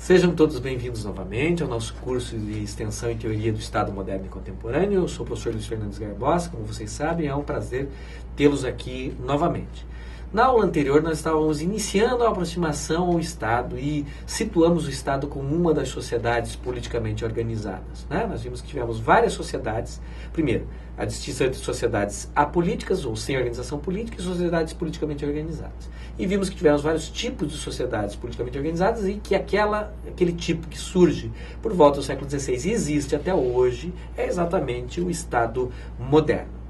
Sejam todos bem-vindos novamente ao nosso curso de extensão em teoria do Estado moderno e contemporâneo. Eu sou o professor Luiz Fernandes Garbosa, como vocês sabem, é um prazer tê-los aqui novamente. Na aula anterior, nós estávamos iniciando a aproximação ao Estado e situamos o Estado como uma das sociedades politicamente organizadas, né? Nós vimos que tivemos várias sociedades. Primeiro, a distinção entre sociedades apolíticas, ou sem organização política, e sociedades politicamente organizadas. E vimos que tivemos vários tipos de sociedades politicamente organizadas e que aquele tipo que surge por volta do século XVI e existe até hoje é exatamente o Estado moderno.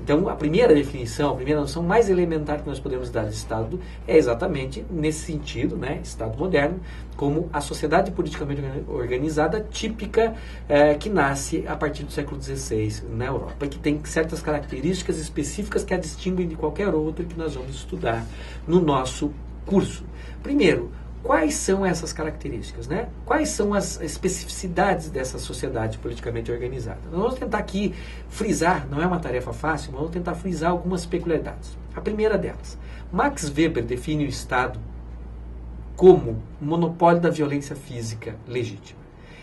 Então, a primeira definição, a primeira noção mais elementar que nós podemos dar de Estado é exatamente nesse sentido, Estado moderno, como a sociedade politicamente organizada típica que nasce a partir do século XVI na Europa, e que tem certas características específicas que a distinguem de qualquer outra que nós vamos estudar no nosso curso. Primeiro, quais são essas características, Quais são as especificidades dessa sociedade politicamente organizada? Nós vamos tentar aqui frisar, não é uma tarefa fácil, mas vamos tentar frisar algumas peculiaridades. A primeira delas, Max Weber define o Estado como monopólio da violência física legítima.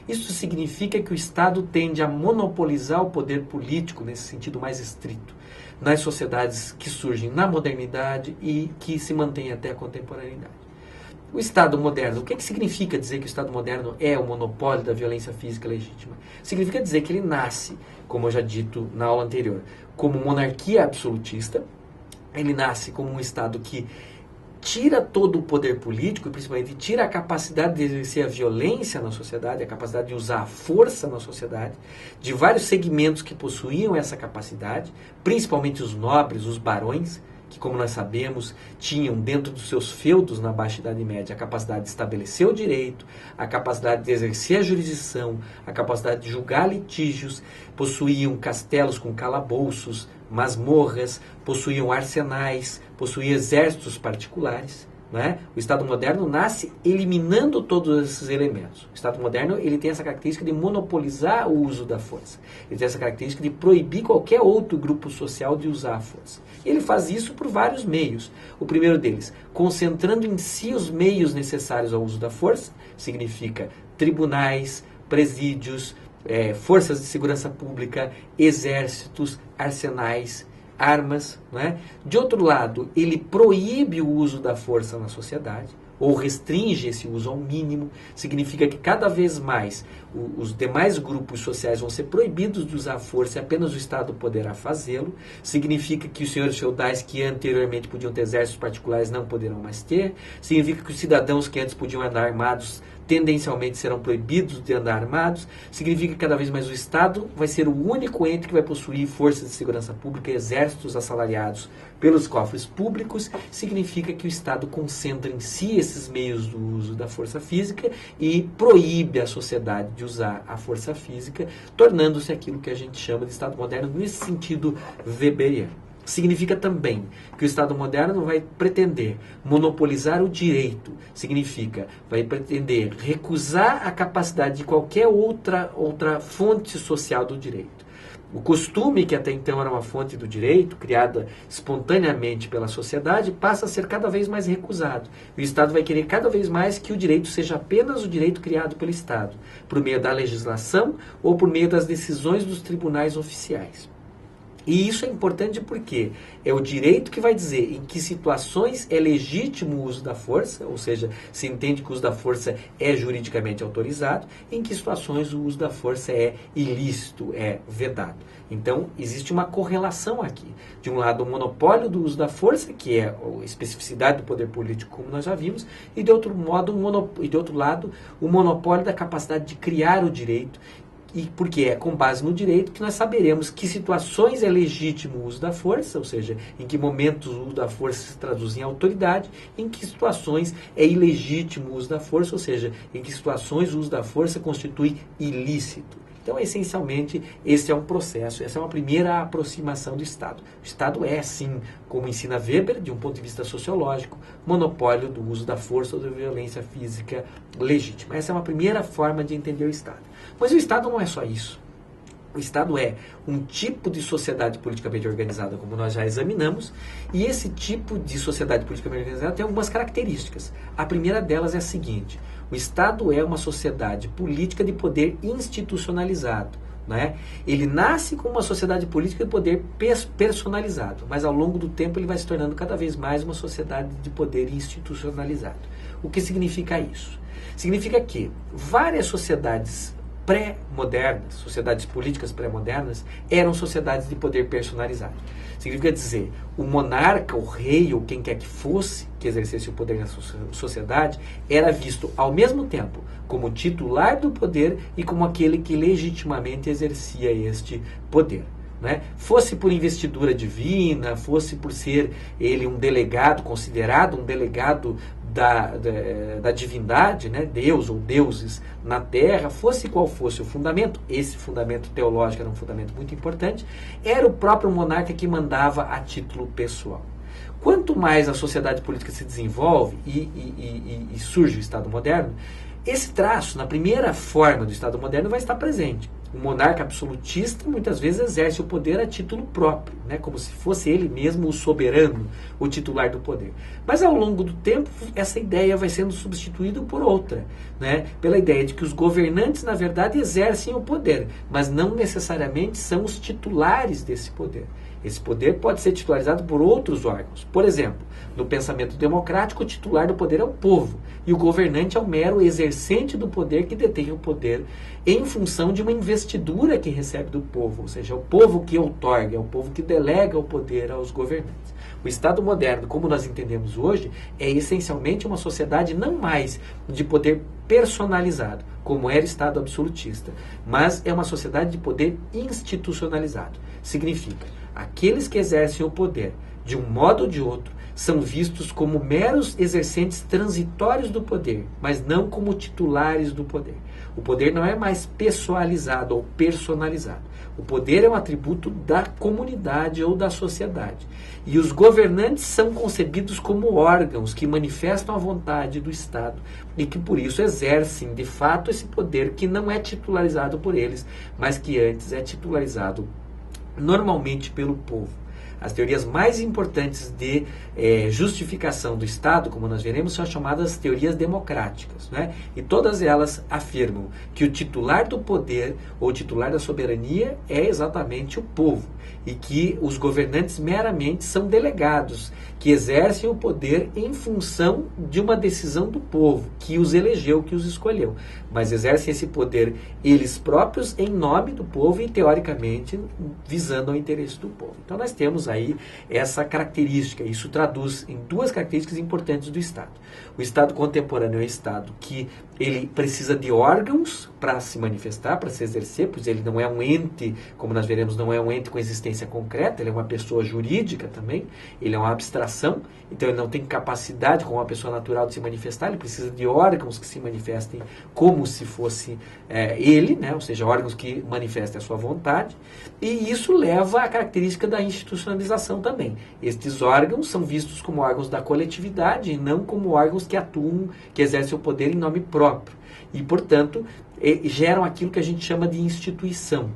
Isso significa que o Estado tende a monopolizar o poder político, nesse sentido mais estrito, nas sociedades que surgem na modernidade e que se mantêm até a contemporaneidade. O Estado moderno, o que significa dizer que o Estado moderno é o monopólio da violência física legítima? Significa dizer que ele nasce, como eu já dito na aula anterior, como monarquia absolutista. Ele nasce como um Estado que tira todo o poder político, e principalmente tira a capacidade de exercer a violência na sociedade, a capacidade de usar a força na sociedade, de vários segmentos que possuíam essa capacidade, principalmente os nobres, os barões, que, como nós sabemos, tinham dentro dos seus feudos na Baixa Idade Média a capacidade de estabelecer o direito, a capacidade de exercer a jurisdição, a capacidade de julgar litígios, possuíam castelos com calabouços, masmorras, possuíam arsenais, possuíam exércitos particulares. O Estado moderno nasce eliminando todos esses elementos. O Estado moderno ele tem essa característica de monopolizar o uso da força. Ele tem essa característica de proibir qualquer outro grupo social de usar a força. E ele faz isso por vários meios. O primeiro deles, concentrando em si os meios necessários ao uso da força, significa tribunais, presídios, forças de segurança pública, exércitos, arsenais, armas. De outro lado, ele proíbe o uso da força na sociedade, ou restringe esse uso ao mínimo. Significa que cada vez mais os demais grupos sociais vão ser proibidos de usar a força e apenas o Estado poderá fazê-lo. Significa que os senhores feudais que anteriormente podiam ter exércitos particulares não poderão mais ter. Significa que os cidadãos que antes podiam andar armados tendencialmente serão proibidos de andar armados. Significa que cada vez mais o Estado vai ser o único ente que vai possuir forças de segurança pública, exércitos assalariados pelos cofres públicos. Significa que o Estado concentra em si esses meios do uso da força física e proíbe a sociedade de usar a força física, tornando-se aquilo que a gente chama de Estado moderno nesse sentido weberiano. Significa também que o Estado moderno vai pretender monopolizar o direito. Significa, vai pretender recusar a capacidade de qualquer outra fonte social do direito. O costume, que até então era uma fonte do direito, criada espontaneamente pela sociedade, passa a ser cada vez mais recusado. E o Estado vai querer cada vez mais que o direito seja apenas o direito criado pelo Estado, por meio da legislação ou por meio das decisões dos tribunais oficiais. E isso é importante porque é o direito que vai dizer em que situações é legítimo o uso da força, ou seja, se entende que o uso da força é juridicamente autorizado, e em que situações o uso da força é ilícito, é vedado. Então, existe uma correlação aqui. De um lado, o monopólio do uso da força, que é a especificidade do poder político, como nós já vimos, e de outro lado, o monopólio da capacidade de criar o direito, e porque é com base no direito que nós saberemos que situações é legítimo o uso da força, ou seja, em que momentos o uso da força se traduz em autoridade, em que situações é ilegítimo o uso da força, ou seja, em que situações o uso da força constitui ilícito. Então, essencialmente, esse é um processo, essa é uma primeira aproximação do Estado. O Estado é, sim, como ensina Weber, de um ponto de vista sociológico, monopólio do uso da força ou da violência física legítima. Essa é uma primeira forma de entender o Estado. Mas o Estado não é só isso. O Estado é um tipo de sociedade politicamente organizada, como nós já examinamos, e esse tipo de sociedade politicamente organizada tem algumas características. A primeira delas é a seguinte: O Estado é uma sociedade política de poder institucionalizado. Né? Ele nasce como uma sociedade política de poder personalizado, mas ao longo do tempo ele vai se tornando cada vez mais uma sociedade de poder institucionalizado. O que significa isso? Significa que várias sociedades pré-modernas, sociedades políticas pré-modernas, eram sociedades de poder personalizado. Significa dizer, o monarca, o rei ou quem quer que fosse, que exercesse o poder na sociedade, era visto ao mesmo tempo como titular do poder e como aquele que legitimamente exercia este poder. Né? Fosse por investidura divina, fosse por ser ele um delegado, considerado um delegado da divindade, né? Deus ou deuses na terra, fosse qual fosse o fundamento, esse fundamento teológico era um fundamento muito importante, era o próprio monarca que mandava a título pessoal. Quanto mais a sociedade política se desenvolve e surge o Estado moderno, esse traço, na primeira forma do Estado moderno, vai estar presente. O monarca absolutista muitas vezes exerce o poder a título próprio, né, como se fosse ele mesmo o soberano, o titular do poder. Mas ao longo do tempo, essa ideia vai sendo substituída por outra, né, pela ideia de que os governantes, na verdade, exercem o poder, mas não necessariamente são os titulares desse poder. Esse poder pode ser titularizado por outros órgãos. Por exemplo, no pensamento democrático, o titular do poder é o povo, e o governante é o mero exercente do poder que detém o poder em função de uma investidura que recebe do povo, ou seja, é o povo que outorga, é o povo que delega o poder aos governantes. O Estado moderno, como nós entendemos hoje, é essencialmente uma sociedade não mais de poder personalizado, como era o Estado absolutista, mas é uma sociedade de poder institucionalizado. Significa, aqueles que exercem o poder de um modo ou de outro são vistos como meros exercentes transitórios do poder, mas não como titulares do poder. O poder não é mais pessoalizado ou personalizado. O poder é um atributo da comunidade ou da sociedade. E os governantes são concebidos como órgãos que manifestam a vontade do Estado e que, por isso, exercem, de fato, esse poder que não é titularizado por eles, mas que antes é titularizado normalmente pelo povo. As teorias mais importantes de justificação do Estado, como nós veremos, são as chamadas teorias democráticas, né? E todas elas afirmam que o titular do poder ou titular da soberania é exatamente o povo e que os governantes meramente são delegados que exercem o poder em função de uma decisão do povo, que os elegeu, que os escolheu, mas exercem esse poder eles próprios em nome do povo e, teoricamente, visando o interesse do povo. Então nós temos aí essa característica, isso traduz em duas características importantes do Estado. O Estado contemporâneo é um Estado que ele precisa de órgãos para se manifestar, para se exercer, pois ele não é um ente, como nós veremos, não é um ente com existência concreta, ele é uma pessoa jurídica também, ele é uma abstração, então ele não tem capacidade como uma pessoa natural de se manifestar, ele precisa de órgãos que se manifestem como se fosse ele, né? Ou seja, órgãos que manifestem a sua vontade, e isso leva à característica da institucionalização também. Estes órgãos são vistos como órgãos da coletividade e não como órgãos que atuam, que exercem o poder em nome próprio. E, portanto, geram aquilo que a gente chama de instituição.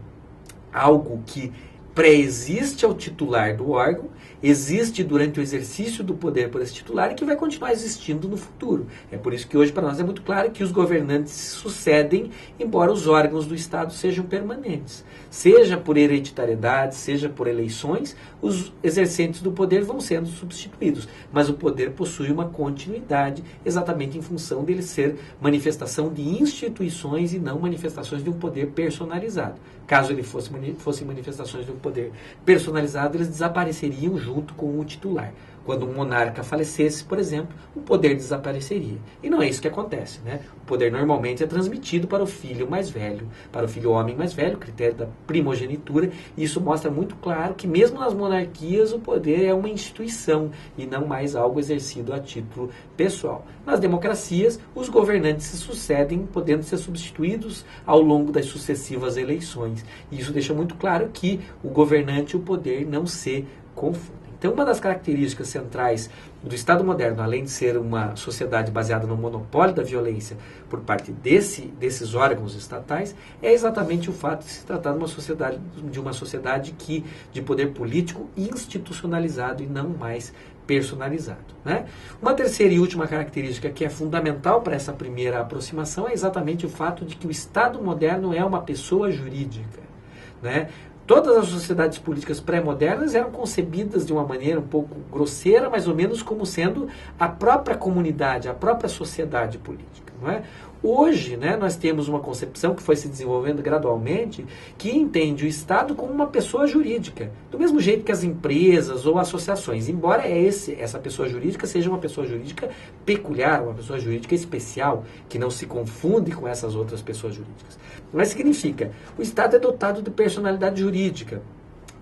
Algo que pré-existe ao titular do órgão, existe durante o exercício do poder por esse titular e que vai continuar existindo no futuro. É por isso que hoje para nós é muito claro que os governantes se sucedem, embora os órgãos do Estado sejam permanentes. Seja por hereditariedade, seja por eleições, os exercentes do poder vão sendo substituídos. Mas o poder possui uma continuidade, exatamente em função dele ser manifestação de instituições e não manifestações de um poder personalizado. Caso ele fossem manifestações de um poder personalizado, eles desapareceriam junto com o titular. Quando um monarca falecesse, por exemplo, o poder desapareceria. E não é isso que acontece, né? O poder normalmente é transmitido para o filho mais velho, para o filho homem mais velho, critério da primogenitura, e isso mostra muito claro que mesmo nas monarquias o poder é uma instituição e não mais algo exercido a título pessoal. Nas democracias, os governantes se sucedem, podendo ser substituídos ao longo das sucessivas eleições. E isso deixa muito claro que o governante e o poder não se confundem. Então, uma das características centrais do Estado moderno, além de ser uma sociedade baseada no monopólio da violência por parte desses órgãos estatais, é exatamente o fato de se tratar de uma sociedade de poder político institucionalizado e não mais personalizado, né? Uma terceira e última característica que é fundamental para essa primeira aproximação é exatamente o fato de que o Estado moderno é uma pessoa jurídica, né? Todas as sociedades políticas pré-modernas eram concebidas de uma maneira um pouco grosseira, mais ou menos como sendo a própria comunidade, a própria sociedade política, não é? Hoje, né, nós temos uma concepção que foi se desenvolvendo gradualmente, que entende o Estado como uma pessoa jurídica, do mesmo jeito que as empresas ou associações, embora essa pessoa jurídica seja uma pessoa jurídica peculiar, uma pessoa jurídica especial, que não se confunde com essas outras pessoas jurídicas. Mas significa, o Estado é dotado de personalidade jurídica.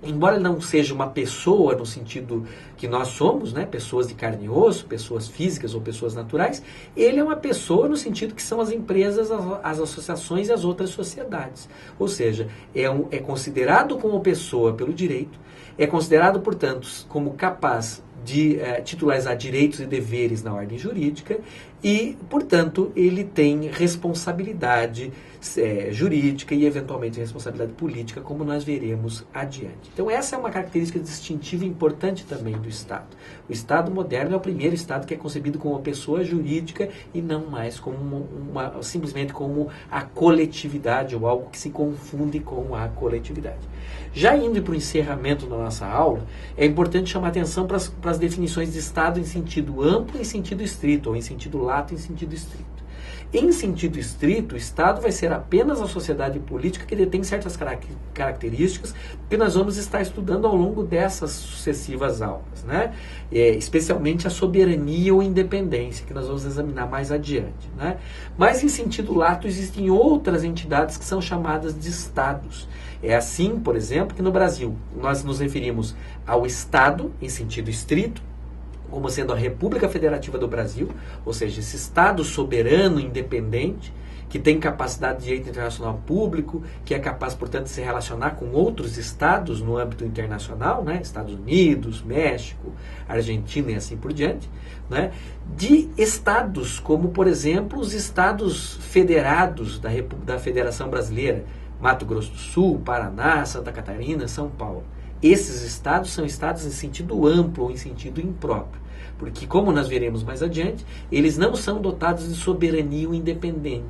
Embora ele não seja uma pessoa no sentido que nós somos, né, pessoas de carne e osso, pessoas físicas ou pessoas naturais, ele é uma pessoa no sentido que são as empresas, as associações e as outras sociedades. Ou seja, é considerado como pessoa pelo direito, é considerado, portanto, como capaz de titularizar direitos e deveres na ordem jurídica e, portanto, ele tem responsabilidade jurídica e, eventualmente, responsabilidade política, como nós veremos adiante. Então, essa é uma característica distintiva e importante também do Estado. O Estado moderno é o primeiro Estado que é concebido como uma pessoa jurídica e não mais como simplesmente como a coletividade ou algo que se confunde com a coletividade. Já indo para o encerramento da nossa aula, é importante chamar atenção para as definições de Estado em sentido amplo e em sentido estrito, ou em sentido lato e em sentido estrito. Em sentido estrito, o Estado vai ser apenas a sociedade política que detém certas características que nós vamos estar estudando ao longo dessas sucessivas aulas, né? Especialmente a soberania ou independência, que nós vamos examinar mais adiante, né? Mas em sentido lato existem outras entidades que são chamadas de Estados. É assim, por exemplo, que no Brasil nós nos referimos ao Estado, em sentido estrito, como sendo a República Federativa do Brasil, ou seja, esse Estado soberano, independente, que tem capacidade de direito internacional público, que é capaz, portanto, de se relacionar com outros estados no âmbito internacional, né? Estados Unidos, México, Argentina e assim por diante, né? De estados como, por exemplo, os estados federados da Federação Brasileira, Mato Grosso do Sul, Paraná, Santa Catarina, São Paulo. Esses estados são estados em sentido amplo ou em sentido impróprio, porque, como nós veremos mais adiante, eles não são dotados de soberania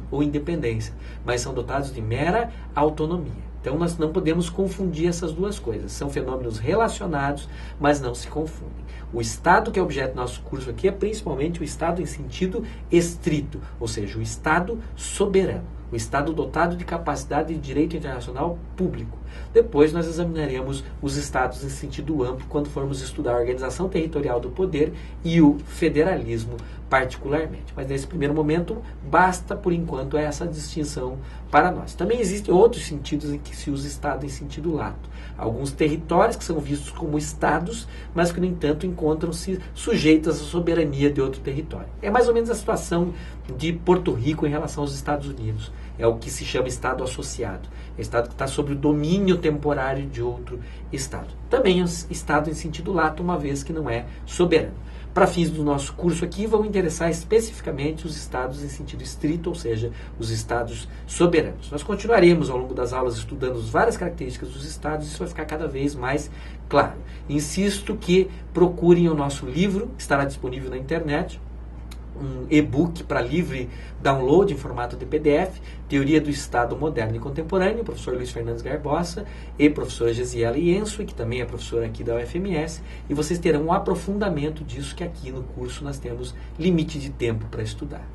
ou independência, mas são dotados de mera autonomia. Então, nós não podemos confundir essas duas coisas. São fenômenos relacionados, mas não se confundem. O Estado que é objeto do nosso curso aqui é principalmente o Estado em sentido estrito, ou seja, o Estado soberano. O Estado dotado de capacidade de direito internacional público. Depois nós examinaremos os Estados em sentido amplo quando formos estudar a organização territorial do poder e o federalismo particularmente. Mas nesse primeiro momento basta por enquanto essa distinção para nós. Também existem outros sentidos em que se usa Estado em sentido lato. Alguns territórios que são vistos como Estados, mas que no entanto encontram-se sujeitos à soberania de outro território. É mais ou menos a situação de Porto Rico em relação aos Estados Unidos. É o que se chama Estado associado. É o Estado que está sob o domínio temporário de outro Estado. Também é Estado em sentido lato, uma vez que não é soberano. Para fins do nosso curso aqui, vão interessar especificamente os estados em sentido estrito, ou seja, os estados soberanos. Nós continuaremos ao longo das aulas estudando as várias características dos estados, e isso vai ficar cada vez mais claro. Insisto que procurem o nosso livro, estará disponível na internet, um e-book para livre download em formato de PDF, Teoria do Estado Moderno e Contemporâneo, professor Luiz Fernandes Garbosa e professora Gesiele Ensui, que também é professora aqui da UFMS, e vocês terão um aprofundamento disso, que aqui no curso nós temos limite de tempo para estudar.